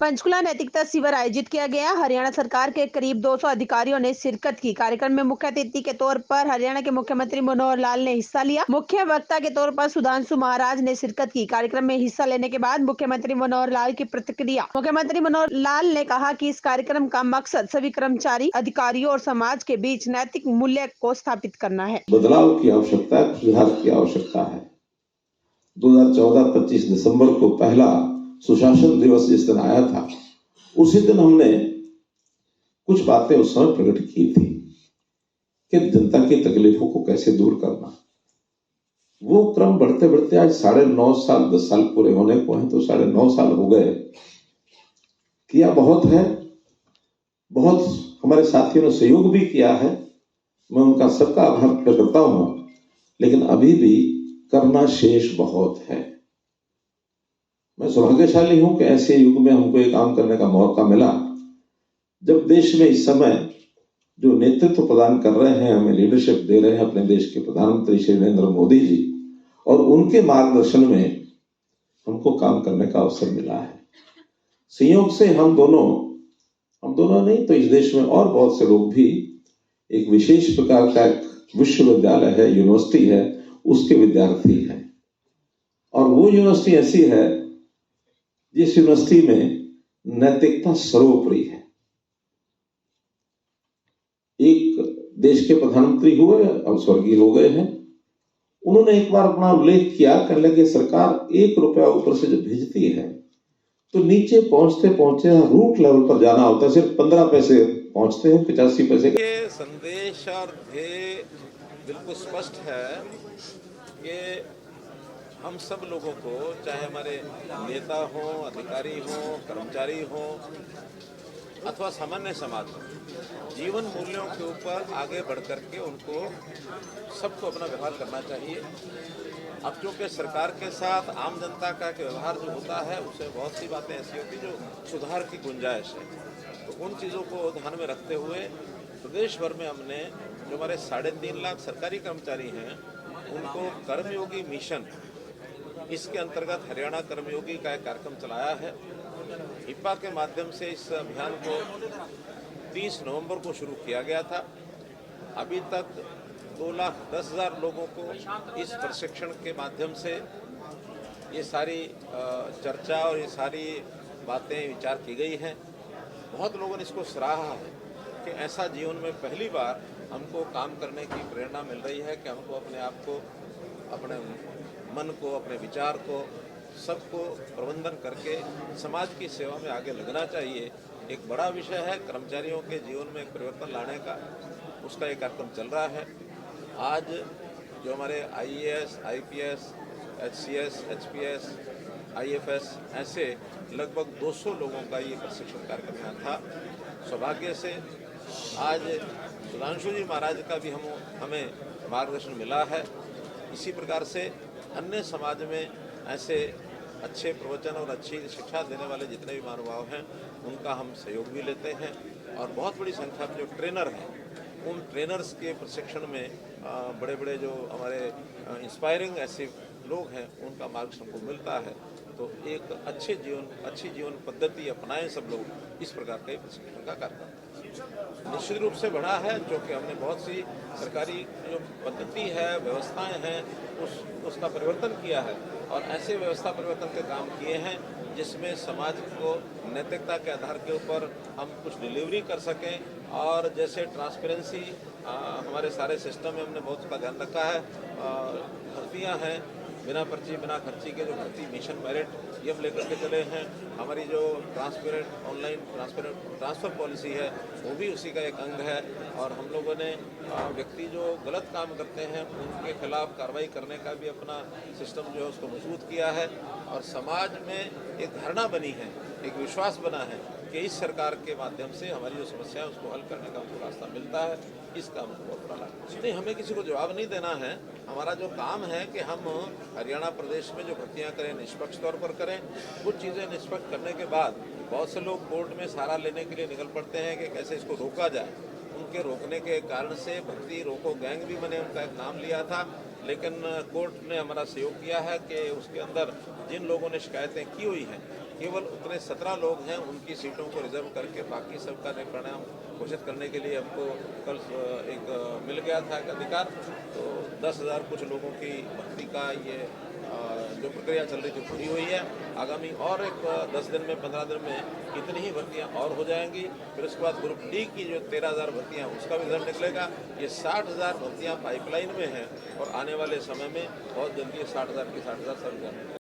पंचकुला नैतिकता शिविर आयोजित किया गया। हरियाणा सरकार के करीब 200 अधिकारियों ने शिरकत की। कार्यक्रम में मुख्य अतिथि के तौर पर हरियाणा के मुख्यमंत्री मनोहर लाल ने हिस्सा लिया। मुख्य वक्ता के तौर पर सुधांशु महाराज ने शिरकत की। कार्यक्रम में हिस्सा लेने के बाद मुख्यमंत्री मनोहर लाल की प्रतिक्रिया। मुख्यमंत्री मनोहर लाल ने कहा कि इस कार्यक्रम का मकसद सभी कर्मचारी, अधिकारियों और समाज के बीच नैतिक मूल्य को स्थापित करना है। बदलाव की आवश्यकता है, सुधार की आवश्यकता है। 2014-25 दिसंबर को पहला सुशासन दिवस जिस दिन आया था, उसी दिन हमने कुछ बातें उस समय प्रकट की थी कि जनता की तकलीफों को कैसे दूर करना। वो क्रम बढ़ते बढ़ते आज 9.5 साल 10 साल पूरे होने को हैं, तो 9.5 साल हो गए। किया बहुत है, बहुत हमारे साथियों ने सहयोग भी किया है, मैं उनका सबका आभार व्यक्त करता हूं, लेकिन अभी भी करना शेष बहुत है। मैं सौभाग्यशाली हूं कि ऐसे युग में हमको एक काम करने का मौका मिला, जब देश में इस समय जो नेतृत्व प्रदान कर रहे हैं, हमें लीडरशिप दे रहे हैं अपने देश के प्रधानमंत्री श्री नरेंद्र मोदी जी, और उनके मार्गदर्शन में हमको काम करने का अवसर मिला है। संयोग से हम दोनों नहीं तो इस देश में और बहुत से लोग भी एक विशेष प्रकार का विश्वविद्यालय है, यूनिवर्सिटी है, उसके विद्यार्थी हैं। और वो यूनिवर्सिटी ऐसी है जिस यूनिवर्सिटी में नैतिकता सर्वोपरि है। एक देश के प्रधानमंत्री हुए, अब स्वर्गीय हो गए हैं, उन्होंने एक बार अपना उल्लेख किया, कहने लगे सरकार 1 रुपया ऊपर से जब भेजती है तो नीचे पहुंचते पहुंचते रूट लेवल पर जाना होता है, सिर्फ 15 पैसे पहुंचते हैं, 85 पैसे। ये संदेश और ध्येय बिल्कुल स्पष्ट है कि हम सब लोगों को, चाहे हमारे नेता हो, अधिकारी हो, कर्मचारी हो अथवा सामान्य समाज हो, जीवन मूल्यों के ऊपर आगे बढ़ करके उनको सबको अपना व्यवहार करना चाहिए। अब क्योंकि सरकार के साथ आम जनता का व्यवहार जो होता है, उससे बहुत सी बातें ऐसी होती जो सुधार की गुंजाइश है। तो उन चीज़ों को ध्यान में रखते हुए प्रदेश भर में हमने जो हमारे 3.5 लाख सरकारी कर्मचारी हैं, उनको कर्मयोगी मिशन, इसके अंतर्गत हरियाणा कर्मयोगी का एक कार्यक्रम चलाया है। हिप्पा के माध्यम से इस अभियान को 30 नवंबर को शुरू किया गया था। अभी तक 2,10,000 लोगों को इस प्रशिक्षण के माध्यम से ये सारी चर्चा और ये सारी बातें विचार की गई हैं। बहुत लोगों ने इसको सराहा है कि ऐसा जीवन में पहली बार हमको काम करने की प्रेरणा मिल रही है कि हमको अपने आप को, अपने मन को, अपने विचार को, सबको प्रबंधन करके समाज की सेवा में आगे लगना चाहिए। एक बड़ा विषय है कर्मचारियों के जीवन में परिवर्तन लाने का, उसका एक कार्यक्रम चल रहा है। आज जो हमारे IAS, IPS, HCS, HPS, IFS ऐसे लगभग 200 लोगों का ये प्रशिक्षण कार्यक्रम यहाँ था। सौभाग्य से आज सुधांशु जी महाराज का भी हमें मार्गदर्शन मिला है। इसी प्रकार से अन्य समाज में ऐसे अच्छे प्रवचन और अच्छी शिक्षा देने वाले जितने भी महानुभाव हैं, उनका हम सहयोग भी लेते हैं। और बहुत बड़ी संख्या में जो ट्रेनर हैं, उन ट्रेनर्स के प्रशिक्षण में बड़े बड़े जो हमारे इंस्पायरिंग ऐसे लोग हैं, उनका मार्गदर्शन हमको मिलता है। तो एक अच्छी जीवन पद्धति अपनाएं सब लोग, इस प्रकार का प्रशिक्षण का कार्यक्रम निश्चित रूप से बढ़ा है, क्योंकि हमने बहुत सी सरकारी जो पद्धति है, व्यवस्थाएं हैं, उसका परिवर्तन किया है और ऐसे व्यवस्था परिवर्तन के काम किए हैं जिसमें समाज को नैतिकता के आधार के ऊपर हम कुछ डिलीवरी कर सकें। और जैसे ट्रांसपेरेंसी हमारे सारे सिस्टम में हमने बहुत उसका ध्यान रखा है। भर्तियाँ हैं, बिना पर्ची बिना खर्ची के जो भर्ती मिशन मेरिट, ये हम लेकर के चले हैं। हमारी जो ट्रांसपेरेंट ऑनलाइन ट्रांसफ़र पॉलिसी है, वो भी उसी का एक अंग है। और हम लोगों ने व्यक्ति जो गलत काम करते हैं उनके खिलाफ कार्रवाई करने का भी अपना सिस्टम जो है उसको मजबूत किया है। और समाज में एक धारणा बनी है, एक विश्वास बना है कि इस सरकार के माध्यम से हमारी जो समस्या है उसको हल करने का हमको रास्ता मिलता है। इसका हमको बहुत बड़ा लाभ नहीं, हमें किसी को जवाब नहीं देना है। हमारा जो काम है कि हम हरियाणा प्रदेश में जो भर्तियाँ करें निष्पक्ष तौर पर करें। कुछ चीज़ें निष्पक्ष करने के बाद बहुत से लोग कोर्ट में सहारा लेने के लिए निकल पड़ते हैं कि कैसे इसको रोका जाए। उनके रोकने के कारण से भर्ती रोको गैंग भी बने, उनका एक नाम लिया था। लेकिन कोर्ट ने हमारा सहयोग किया है कि उसके अंदर जिन लोगों ने शिकायतें की हुई हैं केवल उतने 17 लोग हैं, उनकी सीटों को रिजर्व करके बाकी सबका परिणाम घोषित करने के लिए हमको कल एक मिल गया था एक अधिकार। तो 10,000 कुछ लोगों की भर्ती का ये जो प्रक्रिया चल रही थी पूरी हुई है। आगामी और एक 10 दिन में 15 दिन में इतनी ही भर्तियां और हो जाएंगी। फिर उसके बाद ग्रुप डी की जो 13,000 भर्तियां उसका भी रिजल्ट निकलेगा। ये 60,000 भर्तियां पाइपलाइन में हैं और आने वाले समय में बहुत जल्दी 60,000 की 60,000 सब